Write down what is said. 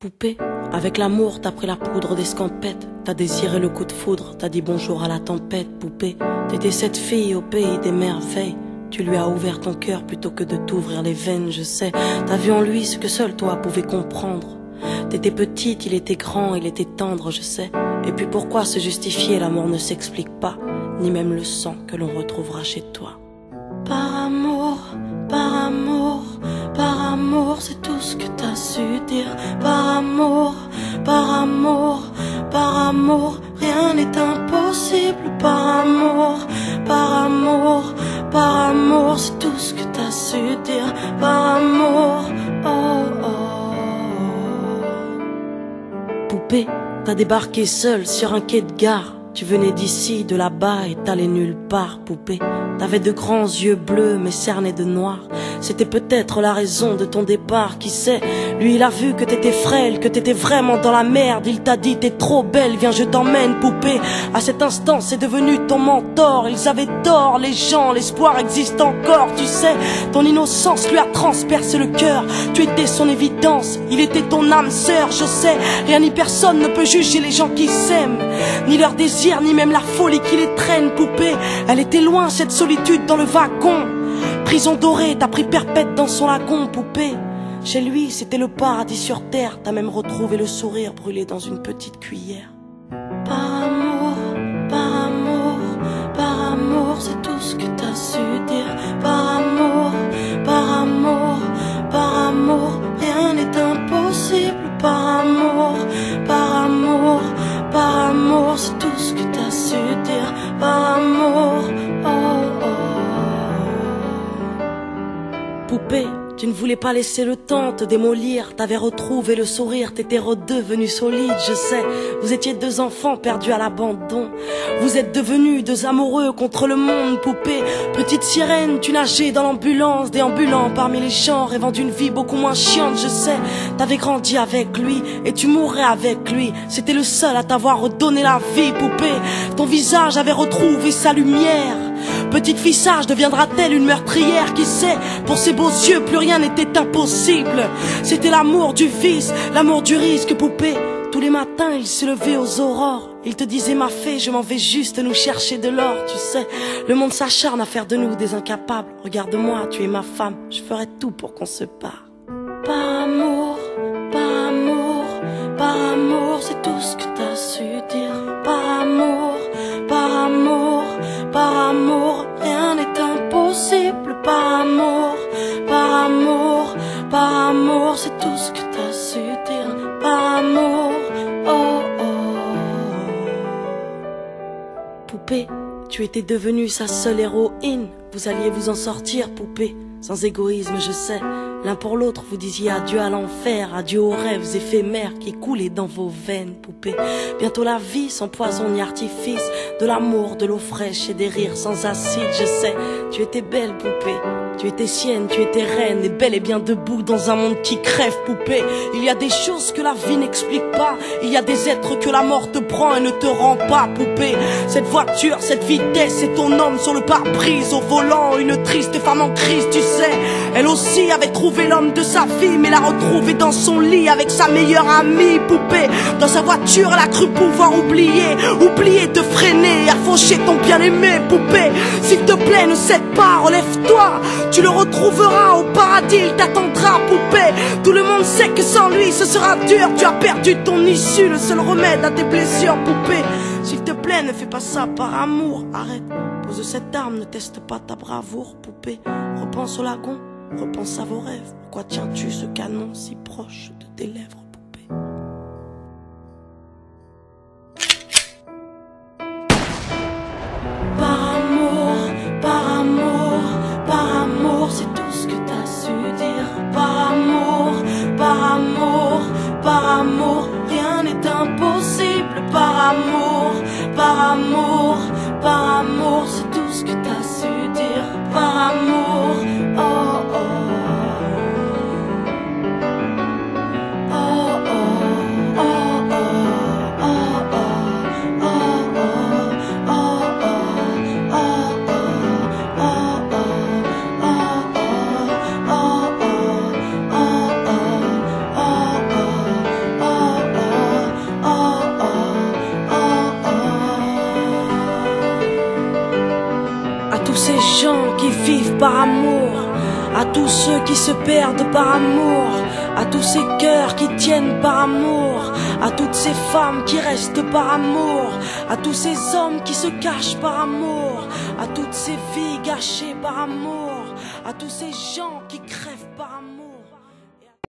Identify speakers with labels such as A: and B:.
A: Poupée, avec l'amour t'as pris la poudre d'escampette. T'as désiré le coup de foudre, t'as dit bonjour à la tempête. Poupée, t'étais cette fille au pays des merveilles. Tu lui as ouvert ton cœur plutôt que de t'ouvrir les veines, je sais. T'as vu en lui ce que seul toi pouvais comprendre. T'étais petite, il était grand, il était tendre, je sais. Et puis pourquoi se justifier, l'amour ne s'explique pas, ni même le sang que l'on retrouvera chez toi. Par amour, c'est tout ce que t'as su dire. Par amour, rien n'est impossible. Par amour, c'est tout ce que t'as su dire. Par amour, oh oh. Poupée, t'as débarqué seule sur un quai de gare. Tu venais d'ici, de là-bas et t'allais nulle part, poupée. T'avais de grands yeux bleus mais cernés de noir. C'était peut-être la raison de ton départ, qui sait. Lui il a vu que t'étais frêle, que t'étais vraiment dans la merde. Il t'a dit t'es trop belle, viens je t'emmène, poupée. À cet instant c'est devenu ton mentor. Ils avaient tort les gens, l'espoir existe encore, tu sais. Ton innocence lui a transpercé le cœur. Tu étais son évidence, il était ton âme sœur, je sais. Rien ni personne ne peut juger les gens qui s'aiment, ni leur désir, ni même la folie qui les traîne, poupée. Elle était loin cette solitude dans le wagon. Prison dorée, t'as pris perpète dans son lagon, poupée. Chez lui, c'était le paradis sur terre. T'as même retrouvé le sourire brûlé dans une petite cuillère. Par amour, c'est tout ce que t'as su dire. Par amour, rien n'est impossible. Par amour, c'est tout ce que t'as su dire. Par amour, oh oh. Poupée, tu ne voulais pas laisser le temps te démolir. T'avais retrouvé le sourire, t'étais redevenu solide, je sais. Vous étiez deux enfants perdus à l'abandon. Vous êtes devenus deux amoureux contre le monde, poupée. Petite sirène, tu nageais dans l'ambulance, déambulant parmi les champs, rêvant d'une vie beaucoup moins chiante, je sais. T'avais grandi avec lui et tu mourrais avec lui. C'était le seul à t'avoir redonné la vie, poupée. Ton visage avait retrouvé sa lumière. Petite fille sage deviendra-t-elle une meurtrière? Qui sait? Pour ses beaux yeux, plus rien n'était impossible. C'était l'amour du vice, l'amour du risque, poupée. Tous les matins, il se levait aux aurores. Il te disait ma fée, je m'en vais juste nous chercher de l'or, tu sais. Le monde s'acharne à faire de nous des incapables. Regarde-moi, tu es ma femme, je ferai tout pour qu'on se parle. Par amour, c'est tout ce que t'as su dire. Par amour, rien n'est impossible. Par amour, c'est tout ce que t'as su dire. Par amour, oh oh. Poupée, tu étais devenue sa seule héroïne. Vous alliez vous en sortir, poupée, sans égoïsme, je sais. L'un pour l'autre, vous disiez adieu à l'enfer, adieu aux rêves éphémères qui coulaient dans vos veines, poupée. Bientôt la vie sans poison ni artifice, de l'amour, de l'eau fraîche et des rires sans acide, je sais. Tu étais belle, poupée. Tu étais sienne, tu étais reine, et bel et bien debout dans un monde qui crève, poupée. Il y a des choses que la vie n'explique pas. Il y a des êtres que la mort te prend et ne te rend pas, poupée. Cette voiture, cette vitesse, c'est ton homme sur le pare-brise au volant. Une triste femme en crise, tu sais. Elle aussi avait trouvé l'homme de sa vie, mais l'a retrouvé dans son lit avec sa meilleure amie, poupée. Dans sa voiture, elle a cru pouvoir oublier de freiner et à faucher ton bien-aimé, poupée. S'il te plaît, ne cède pas, relève-toi. Tu le retrouveras au paradis, il t'attendra, poupée. Tout le monde sait que sans lui ce sera dur. Tu as perdu ton issue, le seul remède à tes blessures, poupée. S'il te plaît, ne fais pas ça par amour. Arrête, pose cette arme, ne teste pas ta bravoure, poupée. Repense au lagon, repense à vos rêves. Pourquoi tiens-tu ce canon si proche de tes lèvres, poupée? C'est tout ce que t'as su dire. Par amour, rien n'est impossible. Par amour, c'est tout ce que t'as su dire. Par amour, oh oh. ces gens qui vivent par amour, à tous ceux qui se perdent par amour, à tous ces cœurs qui tiennent par amour, à toutes ces femmes qui restent par amour, à tous ces hommes qui se cachent par amour, à toutes ces vies gâchées par amour, à tous ces gens qui crèvent par amour.